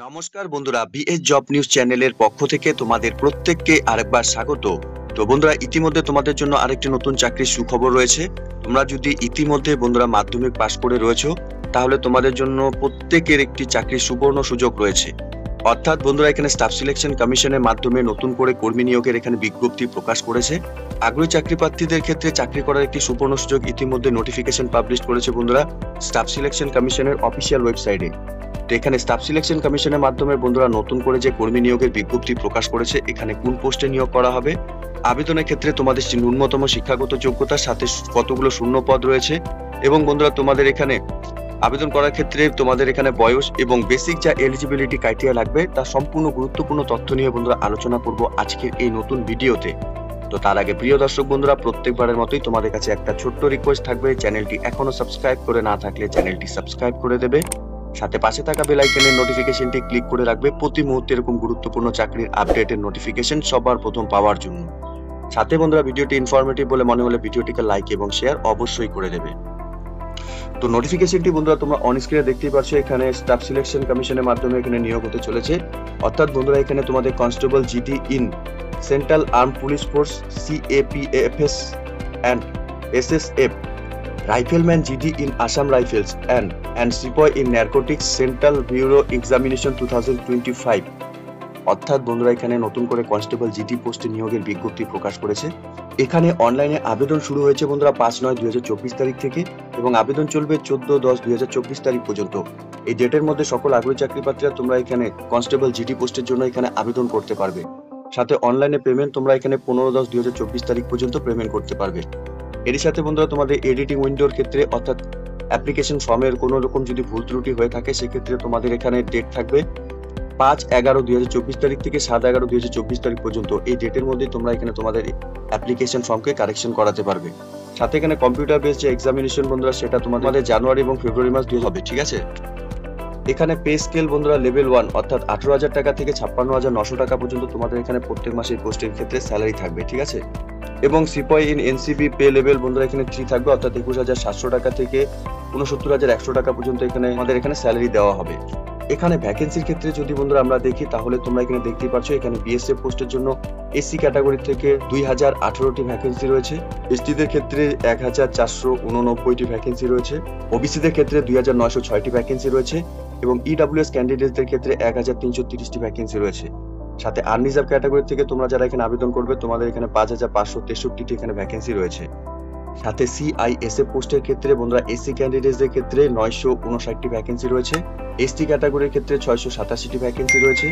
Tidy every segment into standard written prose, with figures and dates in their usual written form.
নমস্কার বন্ধুরা, BS job news চ্যানেলের পক্ষ থেকে তোমাদের প্রত্যেককে আরেকবার স্বাগত। তো বন্ধুরা, ইতিমধ্যে তোমাদের জন্য আরেকটি নতুন চাকরির সুখবর রয়েছে। তোমরা যদি ইতিমধ্যে বন্ধুরা মাধ্যমিক পাশ করে রয়েছো, তাহলে তোমাদের জন্য প্রত্যেকের একটি চাকরির সুবর্ণ সুযোগ রয়েছে। অর্থাৎ বন্ধুরা, এখানে স্টাফ সিলেকশন কমিশনের মাধ্যমে নতুন করে কর্মী নিয়োগের এখানে বিজ্ঞপ্তি প্রকাশ করেছে। আগ্রহী চাকরি প্রার্থীদের ক্ষেত্রে চাকরি করার একটি সুবর্ণ সুযোগ ইতিমধ্যে নোটিফিকেশন পাবলিশ করেছে বন্ধুরা স্টাফ সিলেকশন কমিশনের অফিসিয়াল ওয়েবসাইটে। তো এখানে স্টাফ সিলেকশন কমিশনের মাধ্যমে বন্ধুরা নতুন করে যে কর্মী নিয়োগের বিজ্ঞপ্তি প্রকাশ করেছে, এখানে কোন পোস্টে নিয়োগ করা হবে, আবেদনের ক্ষেত্রে তোমাদের ন্যূনতম শিক্ষাগত যোগ্যতার সাথে কতগুলো শূন্য পদ রয়েছে, এবং বন্ধুরা তোমাদের এখানে আবেদন করার ক্ষেত্রে তোমাদের এখানে বয়স এবং বেসিক যা এলিজিবিলিটি ক্রাইটেরিয়া লাগবে তার সম্পূর্ণ গুরুত্বপূর্ণ তথ্য নিয়ে বন্ধুরা আলোচনা করব আজকের এই নতুন ভিডিওতে। তো তার আগে প্রিয় দর্শক বন্ধুরা, প্রত্যেকবারের মতোই তোমাদের কাছে একটা ছোট্ট রিকোয়েস্ট থাকবে, চ্যানেলটি এখনো সাবস্ক্রাইব করে না থাকলে চ্যানেলটি সাবস্ক্রাইব করে দেবে, সাথে পাশে থাকা বেল আইকনের নোটিফিকেশনটি ক্লিক করে রাখবে প্রতি মুহূর্তে এরকম গুরুত্বপূর্ণ চাকরির আপডেটের নোটিফিকেশন সবার প্রথম পাওয়ার জন্য। সাথে বন্ধুরা, ভিডিওটি ইনফরমেটিভ বলে মনে হলে ভিডিওটিকে লাইক এবং শেয়ার অবশ্যই করে দেবে। তো নোটিফিকেশনটি বন্ধুরা তোমরা অন স্ক্রিনে দেখতেই পাচ্ছ, এখানে স্টাফ সিলেকশন কমিশনের মাধ্যমে এখানে নিয়োগ হতে চলেছে। অর্থাৎ বন্ধুরা, এখানে তোমাদের constable GD in central arm police force CAPFS and SSF, rifleman GD in Assam rifles and সিপয় in narcotics central bureau examination 2025। অর্থাৎ বন্ধুরা, এখানে নতুন করে কনস্টেবল জিডি পোস্টে নিয়োগের বিজ্ঞপ্তি প্রকাশ করেছে। এখানে অনলাইনে আবেদন শুরু হয়েছে বন্ধুরা 5/9/2024 তারিখ থেকে, এবং আবেদন চলবে 14/10/2024 তারিখ পর্যন্ত। এই ডেটের মধ্যে সকল আগ্রহী চাকরি প্রার্থীরা তোমরা এখানে কনস্টেবল জিডি পোস্টের জন্য এখানে আবেদন করতে পারবে। সাথে অনলাইনে পেমেন্ট তোমরা এখানে 15/10/2024 তারিখ পর্যন্ত পেমেন্ট করতে পারবে। এর সাথে বন্ধুরা তোমাদের এডিটিং উইন্ডোর ক্ষেত্রে অর্থাৎ অ্যাপ্লিকেশন ফর্মের কোনো রকম যদি ভুল ত্রুটি হয়ে থাকে, সেক্ষেত্রে তোমাদের এখানে ডেট থাকবে 5/11/2024 তারিখ থেকে 7/11/2024 তারিখ পর্যন্ত। এই ডেটের মধ্যে তোমরা এখানে তোমাদের অ্যাপ্লিকেশন ফর্মকে কারেকশন করাতে পারবে। সাথে এখানে কম্পিউটার বেস যে এক্সামিনেশন বন্ধুরা, সেটা তোমাদের জানুয়ারি এবং ফেব্রুয়ারি মাস দিয়ে হবে, ঠিক আছে। এখানে পে স্কেল বন্ধুরা লেভেল 1 অর্থাৎ 18,000 টাকা থেকে 56,900 টাকা পর্যন্ত তোমাদের এখানে প্রত্যেক মাসে পোস্টের ক্ষেত্রে স্যালারি থাকবে, ঠিক আছে। এবং সিপয় ইন এনসিবি পে লেভেল বন্ধুরা এখানে 3 থাকবে, অর্থাৎ 21,700 টাকা থেকে 69,100 টাকা পর্যন্ত এখানে আমাদের এখানে স্যালারি দেওয়া হবে। এখানে ভ্যাকেন্সির ক্ষেত্রে যদি বন্ধুরা আমরা দেখি, তাহলে তোমরা এখানে দেখতেই পাচ্ছ, এখানে বিএসএফ পোস্টের জন্য এসসি ক্যাটাগরি থেকে 2018টি ভ্যাকেন্সি রয়েছে, এসটিদের ক্ষেত্রে 1,489টি ভ্যাকেন্সি রয়েছে, ওবিসিদের ক্ষেত্রে 2,906টি ভ্যাকেন্সি রয়েছে, এবং ইডব্লিউএস ক্যান্ডিডেটদের ক্ষেত্রে 1,330টি ভ্যাকেন্সি রয়েছে। সাথে আনরিজার্ভ ক্যাটাগরি থেকে তোমরা যারা এখানে আবেদন করবে, তোমাদের এখানে 5,563টি এখানে ভ্যাকেন্সি রয়েছে। সাথে CISF পোস্টের ক্ষেত্রে বন্ধুরা এসসি ক্যান্ডিডেটদের ক্ষেত্রে 959টি ভ্যাকেন্সি রয়েছে, এসটি ক্যাটাগরির ক্ষেত্রে 687টি ভ্যাকেন্সি রয়েছে,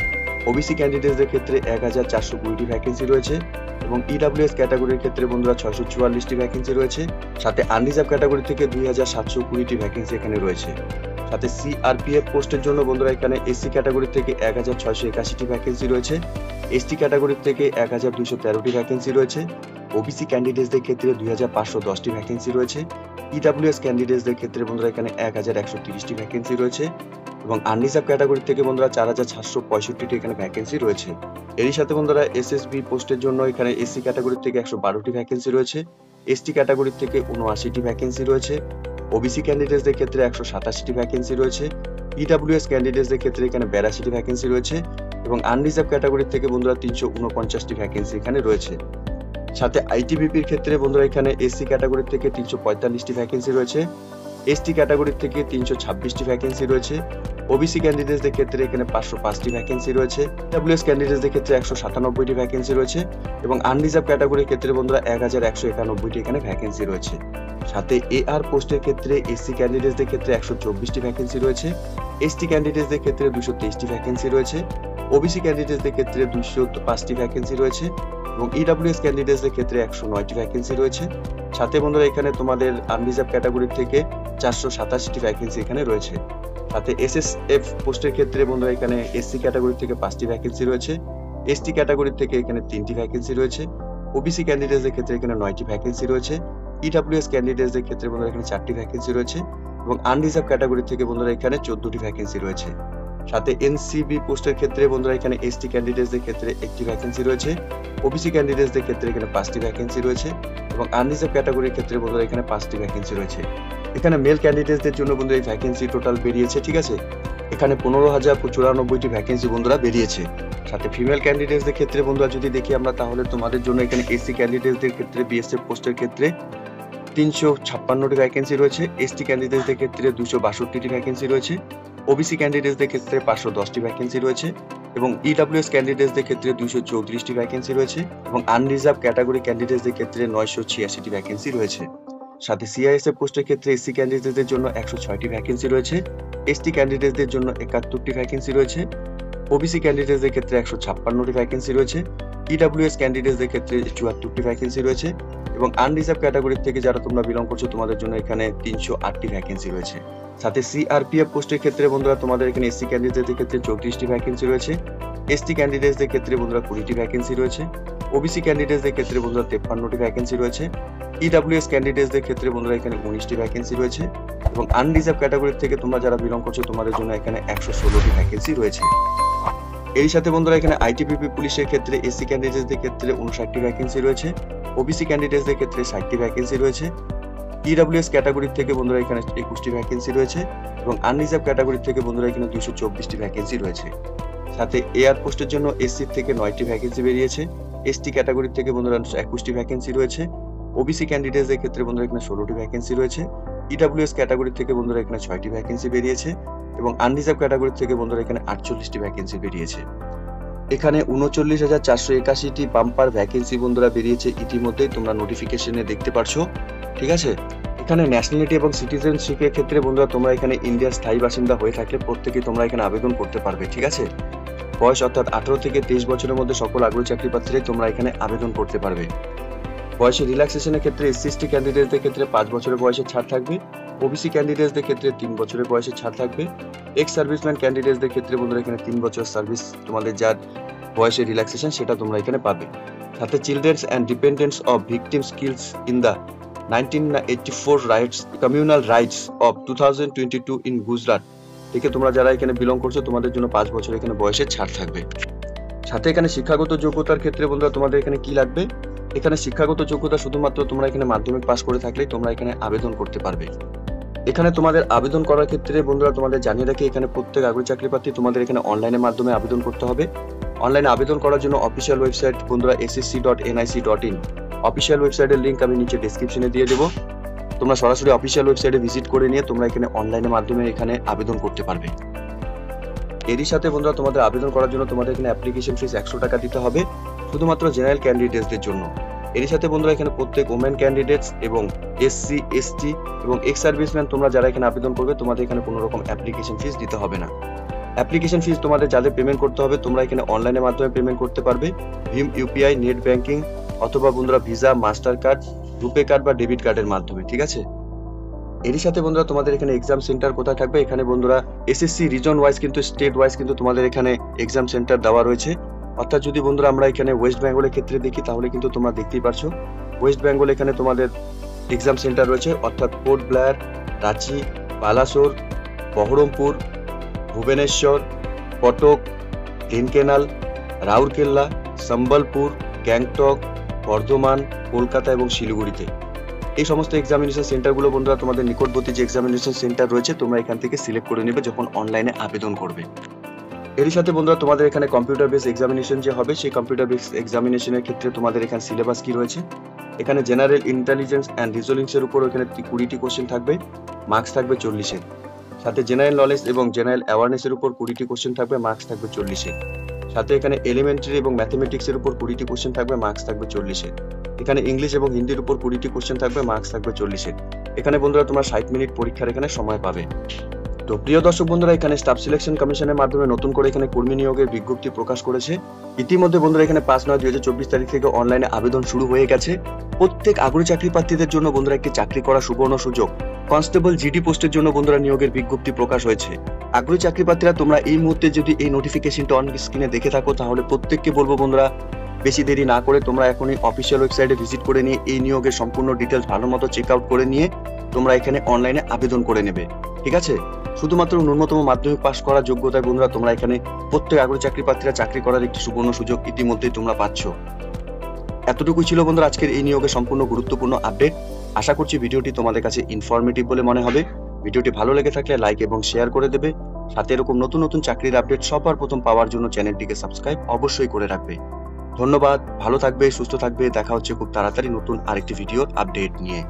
ওবিসি ক্যান্ডিডেটদের ক্ষেত্রে 1,420টি ভ্যাকেন্সি রয়েছে, এবং ইডব্লিউএস ক্যাটাগরির ক্ষেত্রে বন্ধুরা 644টি ভ্যাকেন্সি রয়েছে। সাথে আনরিজার্ভ ক্যাটাগরি থেকে 2,720টি ভ্যাকেন্সি এখানে রয়েছে। সাথে CRPF পোস্টের জন্য বন্ধুরা এখানে এসসি ক্যাটাগরি থেকে 1,681টি ভ্যাকেন্সি রয়েছে, এসটি ক্যাটাগরি থেকে 1,213টি ভ্যাকেন্সি রয়েছে, ওবিসি ক্যান্ডিডেটদের ক্ষেত্রে 2,510টি ভ্যাকেন্সি রয়েছে, ইডব্লিউএস ক্যান্ডিডেটদের ক্ষেত্রে বন্ধুরা এখানে 1,130টি ভ্যাকেন্সি রয়েছে, এবং আনরিজার্ভ ক্যাটাগরি থেকে বন্ধুরা 4,765টি এখানে ভ্যাকেন্সি রয়েছে। এরই সাথে বন্ধুরা SSB পোস্টের জন্য এখানে এসসি ক্যাটাগরি থেকে 112টি ভ্যাকেন্সি রয়েছে, এসটি ক্যাটাগরি থেকে 79টি ভ্যাকেন্সি রয়েছে, ওবিসি ক্যান্ডিডেটদের ক্ষেত্রে 187টি ভ্যাকেন্সি রয়েছে, ইডব্লিউএস ক্যান্ডিডেটদের ক্ষেত্রে এখানে 82টি ভ্যাকেন্সি রয়েছে, এবং আনরিজার্ভ ক্যাটাগরি থেকে বন্ধুরা 349টি ভ্যাকেন্সি এখানে রয়েছে। সাথে ITBPর ক্ষেত্রে বন্ধুরা এখানে এসসি ক্যাটাগরি থেকে 345টি ভ্যাকেন্সি রয়েছে, এসটি ক্যাটাগরি থেকে 326টি ভ্যাকেন্সি রয়েছে, ওবিসি ক্যান্ডিডেটদের ক্ষেত্রে এখানে 505টি ভ্যাকেন্সি রয়েছে, ইডব্লিউএস ক্যান্ডিডেটদের ক্ষেত্রে 197টি ভ্যাকেন্সি রয়েছে, এবং আনরিজার্ভ ক্যাটাগরির ক্ষেত্রে বন্ধুরা 1,191টি এখানে ভ্যাকেন্সি রয়েছে। সাথে AR পোস্টের ক্ষেত্রে এসসি ক্যান্ডিডেটদের ক্ষেত্রে 124টি ভ্যাকেন্সি রয়েছে, এসটি ক্যান্ডিডেটদের ক্ষেত্রে 223টি ভ্যাকেন্সি রয়েছে, ওবিসি ক্যান্ডিডেটদের ক্ষেত্রে 205টি ভ্যাকেন্সি রয়েছে, এবং ইডব্লিউএস ক্যান্ডিডেটদের ক্ষেত্রে 109টি ভ্যাকেন্সি রয়েছে। সাথে বন্ধুরা এখানে তোমাদের আনরিজার্ভ ক্যাটাগরি থেকে 487টি ভ্যাকেন্সি এখানে রয়েছে। সাথে SSF পোস্টের ক্ষেত্রে বন্ধুরা এখানে এসসি ক্যাটাগরি থেকে 5টি ভ্যাকেন্সি রয়েছে, এসটি ক্যাটাগরি থেকে এখানে 3টি ভ্যাকেন্সি রয়েছে, ওবিসি ক্যান্ডিডেটদের ক্ষেত্রে এখানে 9টি ভ্যাকেন্সি রয়েছে, ইডব্লিউএস ক্যান্ডিডেটদের ক্ষেত্রে বন্ধুরা এখানে 4টি ভ্যাকেন্সি রয়েছে, এবং আনরিজার্ভ ক্যাটাগরি থেকে বন্ধুরা এখানে 14টি ভ্যাকেন্সি রয়েছে। সাথে এনসিবি পোস্টের ক্ষেত্রে বন্ধুরা এখানে এসটি ক্যান্ডিডেটদের ক্ষেত্রে 1টি ভ্যাকেন্সি রয়েছে, ওবিসি ক্যান্ডিডেটদের ক্ষেত্রে এখানে 5টি ভ্যাকেন্সি রয়েছে, এবং আনরিজার্ভ ক্যাটাগরির ক্ষেত্রে বন্ধুরা এখানে 5টি ভ্যাকেন্সি রয়েছে। এখানে মেল ক্যান্ডিডেটদের জন্য বন্ধুরা এই ভ্যাকেন্সি টোটাল বেরিয়েছে, ঠিক আছে। এখানে 15,094টি ভ্যাকেন্সি বন্ধুরা বেরিয়েছে। সাথে ফিমেল ক্যান্ডিডেটসদের ক্ষেত্রে বন্ধুরা যদি দেখি আমরা, তাহলে তোমাদের জন্য এখানে এসসি ক্যান্ডিডেটসদের ক্ষেত্রে বিএসএফ পোস্টের ক্ষেত্রে 356টি ভ্যাকেন্সি রয়েছে, এসটি ক্যান্ডিডেটসদের ক্ষেত্রে 262টি ভ্যাকেন্সি রয়েছে, ওবিসি ক্যান্ডিডেটসদের ক্ষেত্রে 510টি ভ্যাকেন্সি রয়েছে এবং ইডব্লিউএস ক্যান্ডিডেটসদের ক্ষেত্রে 234টি ভ্যাকেন্সি রয়েছে এবং আনরিজার্ভ ক্যাটাগরি ক্যান্ডিডেটসদের ক্ষেত্রে 986টি ভ্যাকেন্সি রয়েছে। সাথে সিআইএসএফ পোস্টের ক্ষেত্রে এসসি ক্যান্ডিডেটসদের জন্য 106টি ভ্যাকেন্সি রয়েছে, এসটি ক্যান্ডিডেটসদের জন্য 71টি ভ্যাকেন্সি রয়েছে, ওবিসি ক্যান্ডিডেটসদের ক্ষেত্রে 156টি ভ্যাকেন্সি রয়েছে, ইডব্লিউএস ক্যান্ডিডেটসদের ক্ষেত্রে 74টি ভ্যাকেন্সি রয়েছে এবং আনরিজার্ভ ক্যাটাগরি থেকে যারা তোমরা বিলং করছো তোমাদের জন্য এখানে 308টি ভ্যাকেন্সি রয়েছে। সাথে সিআরপিএফ পোস্টের ক্ষেত্রে বন্ধুরা তোমাদের এখানে এসসি ক্যান্ডিডেটদের ক্ষেত্রে 34টি ভ্যাকেন্সি রয়েছে, এসটি ক্যান্ডিডেটসদের ক্ষেত্রে বন্ধুরা 20টি ভ্যাকেন্সি রয়েছে, ওবিসি ক্যান্ডিডেটসদের ক্ষেত্রে বন্ধুরা 53টি ভ্যাকেন্সি রয়েছে, ইডব্লিউএস ক্যান্ডিডেটসদের ক্ষেত্রে বন্ধুরা এখানে 19টি ভ্যাকেন্সি রয়েছে এবং আনরিজার্ভ ক্যাটাগরি থেকে তোমরা যারা বিলং করছো তোমাদের জন্য এখানে 116টি ভ্যাকেন্সি রয়েছে। এর সাথে বন্ধুরা এখানে আইটিবিপি পুলিশের ক্ষেত্রে এসসি ক্যান্ডিডেটসদের ক্ষেত্রে 59টি ভ্যাকেন্সি রয়েছে, ওবিসি ক্যান্ডিডেটসদের ক্ষেত্রে 60টি ভ্যাকেন্সি রয়েছে, ইডব্লিউএস ক্যাটাগরি থেকে বন্ধুরা এখানে 21টি ভ্যাকেন্সি রয়েছে এবং আনরিজার্ভ ক্যাটাগরি থেকে বন্ধুরা এখানে 224টি ভ্যাকেন্সি রয়েছে। সাথে এয়ার পোস্টের জন্য এসসি থেকে 9টি ভ্যাকেন্সি বেরিয়েছে, এসটি ক্যাটাগরি থেকে বন্ধুরা 21টি ভ্যাকেন্সি রয়েছে, ওবিসি ক্যান্ডিডেটসদের ক্ষেত্রে বন্ধুরা এখানে 16টি ভ্যাকেন্সি রয়েছে, ইডব্লিউএস ক্যাটাগরি থেকে বন্ধুরা এখানে 6টি ভ্যাকেন্সি বেরিয়েছে এবং আনরিজার্ভ ক্যাটাগরি থেকে বন্ধুরা এখানে 48টি ভ্যাকেন্সি বেরিয়েছে। এখানে 39,481টি বাম্পার ভ্যাকেন্সি বন্ধুরা বেরিয়েছে ইতিমধ্যেই, তোমরা নোটিফিকেশনে দেখতে পারছো। ঠিক আছে, এখানে ন্যাশনালিটি এবং সিটিজেনশিপের ক্ষেত্রে বন্ধুরা তোমরা এখানে ইন্ডিয়ার স্থায়ী বাসিন্দা হয়ে থাকলে প্রত্যেকেই তোমরা এখানে আবেদন করতে পারবে। ঠিক আছে, বয়স অর্থাৎ 18 থেকে 23 বছরের মধ্যে সকল আগ্রহী চাকরি প্রার্থীরাই তোমরা এখানে আবেদন করতে পারবে। বয়সের রিল্যাক্সেশনের ক্ষেত্রে এসসি এসটি ক্যান্ডিডেটদের ক্ষেত্রে 5 বছরের বয়সে ছাড় থাকবে, ওবিসি ক্যান্ডিডেটসদের ক্ষেত্রে 3 বছরের বয়সে ছাড় থাকবে, এক্স সার্ভিসম্যান ক্যান্ডিডেটসদের ক্ষেত্রে বন্ধুরা এখানে 3 বছর সার্ভিস তোমাদের যার বয়সের রিল্যাক্সেশন সেটা তোমরা এখানে পাবে। সাথে children's and ডিপেন্ডেন্টস of victim skills in the 1984 rights communal rights of 2022 in Gujarat থেকে তোমরা যারা এখানে বিলং করছো তোমাদের জন্য 5 বছর এখানে বয়সে ছাড় থাকবে। সাথে এখানে শিক্ষাগত যোগ্যতার ক্ষেত্রে বন্ধুরা তোমাদের এখানে কি লাগবে, এখানে শিক্ষাগত যোগ্যতা শুধুমাত্র তোমরা এখানে মাধ্যমিক পাস করে থাকলেই তোমরা এখানে আবেদন করতে পারবে। এখানে তোমাদের আবেদন করার ক্ষেত্রে বন্ধুরা তোমাদের জানিয়ে রাখি, এখানে প্রত্যেক আগ্রহী চাকরি প্রার্থী তোমাদের এখানে অনলাইনের মাধ্যমে আবেদন করতে হবে। অনলাইনে আবেদন করার জন্য অফিসিয়াল ওয়েবসাইট বন্ধুরা ssc.nic.in অফিসিয়াল ওয়েবসাইটের লিংক আমি নিচে ডেসক্রিপশনে দিয়ে দেবো। তোমরা সরাসরি অফিসিয়াল ওয়েবসাইটে ভিজিট করে নিয়ে তোমরা এখানে অনলাইনের মাধ্যমে এখানে আবেদন করতে পারবে। এরই সাথে বন্ধুরা তোমাদের আবেদন করার জন্য তোমাদের এখানে অ্যাপ্লিকেশন ফিস 100 টাকা দিতে হবে শুধুমাত্র জেনারেল ক্যান্ডিডেটসদের জন্য। এরই সাথে বন্ধুরা এখানে প্রত্যেক ওমেন ক্যান্ডিডেটস এবং এসসি এসটি এবং এক্স সার্ভিসম্যান তোমরা যারা এখানে আবেদন করবে তোমাদের এখানে কোনো রকম অ্যাপ্লিকেশন ফিস দিতে হবে না। অ্যাপ্লিকেশন ফিস তোমাদের যাদের পেমেন্ট করতে হবে তোমরা এখানে অনলাইনের মাধ্যমে পেমেন্ট করতে পারবে, ভীম ইউপিআই, নেট ব্যাংকিং অথবা বন্ধুরা ভিসা, মাস্টার কার্ড, রুপে কার্ড বা ডেবিট কার্ডের মাধ্যমে। ঠিক আছে, এরই সাথে বন্ধুরা তোমাদের এখানে এক্সাম সেন্টার কোথায় থাকবে, এখানে বন্ধুরা এসএসসি রিজন ওয়াইজ কিন্তু স্টেট ওয়াইজ কিন্তু তোমাদের এখানে এক্সাম সেন্টার দেওয়া রয়েছে। অর্থাৎ যদি বন্ধুরা আমরা এখানে ওয়েস্ট বেঙ্গলের ক্ষেত্রে দেখি তাহলে কিন্তু তোমরা দেখতেই পারছো ওয়েস্ট বেঙ্গল এখানে তোমাদের এক্সাম সেন্টার রয়েছে, অর্থাৎ পোর্ট ব্লেয়ার, রাঁচি, বালাসোর, বহরমপুর, ভুবনেশ্বর, কটক, ঢেনকেনাল, রাউরকেল্লা, সম্বলপুর, গ্যাংটক, বর্ধমান, কলকাতা এবং শিলিগুড়িতে। এই সমস্ত এক্সামিনেশন সেন্টারগুলো বন্ধুরা তোমাদের নিকটবর্তী যে এক্সামিনেশন সেন্টার রয়েছে তোমরা এখান থেকে সিলেক্ট করে নেবে যখন অনলাইনে আবেদন করবে। এরই সাথে বন্ধুরা তোমাদের এখানে কম্পিউটার বেস এক্সামিনেশন যে হবে সেই কম্পিউটার বেস এক্সামিনেশনের ক্ষেত্রে তোমাদের এখানে সিলেবাস কি রয়েছে, এখানে জেনারেল ইন্টেলিজেন্স অ্যান্ড রিজনিংসের উপর এখানে 20টি কোশ্চেন থাকবে, মার্কস থাকবে 40-এর। সাথে জেনারেল নলেজ এবং জেনারেল অ্যাওয়ারনেসের উপর 20টি কোশ্চেন থাকবে, মার্কস থাকবে 40-এর। সাথে এখানে এলিমেন্টারি এবং ম্যাথমেটিক্সের উপর 20টি কোশ্চেন থাকবে, মার্কস থাকবে 40-এর। এখানে ইংলিশ এবং হিন্দির উপর 20টি কোশ্চেন থাকবে, মার্কস থাকবে 40-এর। এখানে বন্ধুরা তোমরা 60 মিনিট পরীক্ষার এখানে সময় পাবে। তো প্রিয় দর্শক বন্ধুরা, এখানে স্টাফ সিলেকশন কমিশনের মাধ্যমে নতুন করে এখানে কর্মী নিয়োগের বিজ্ঞপ্তি প্রকাশ করেছে। ইতিমধ্যে বন্ধুরা এখানে 5/9/2024 তারিখ থেকে অনলাইনে আবেদন শুরু হয়ে গেছে। প্রত্যেক আগ্রহী চাকরি প্রার্থীদের জন্য বন্ধুরা একটি চাকরি করার সুবর্ণ সুযোগ। কনস্টেবল জিডি পোস্টের জন্য বন্ধুরা নিয়োগের বিজ্ঞপ্তি প্রকাশ হয়েছে। আগ্রহী চাকরি প্রার্থীরা তোমরা এই মুহূর্তে যদি এই নোটিফিকেশনটা অন স্ক্রিনে দেখে থাকো তাহলে প্রত্যেককে বলবো বন্ধুরা বেশি দেরি না করে তোমরা এখনই অফিসিয়াল ওয়েবসাইটে ভিজিট করে নিয়ে এই নিয়োগের সম্পূর্ণ ডিটেলস ভালো মতো চেক আউট করে নিয়ে তোমরা এখানে অনলাইনে আবেদন করে নেবে। ঠিক আছে, শুধুমাত্র ন্যূনতম মাধ্যমিক পাস করার যোগ্যতায় বন্ধুরা তোমরা এখানে প্রত্যেক আগ্রহী চাকরি প্রার্থীরা চাকরি করার একটি সুবর্ণ সুযোগ ইতিমধ্যেই তোমরা পাচ্ছ। এতটুকুই ছিল বন্ধুরা আজকের এই নিয়োগের সম্পূর্ণ গুরুত্বপূর্ণ আপডেট। আশা করছি ভিডিওটি তোমাদের কাছে ইনফরমেটিভ বলে মনে হবে। ভিডিওটি ভালো লেগে থাকলে লাইক এবং শেয়ার করে দেবে। সাথে এরকম নতুন নতুন চাকরির আপডেট সবার প্রথম পাওয়ার জন্য চ্যানেলটিকে সাবস্ক্রাইব অবশ্যই করে রাখবে। ধন্যবাদ, ভালো থাকবে, সুস্থ থাকবে। দেখা হচ্ছে খুব তাড়াতাড়ি নতুন আরেকটি ভিডিওর আপডেট নিয়ে।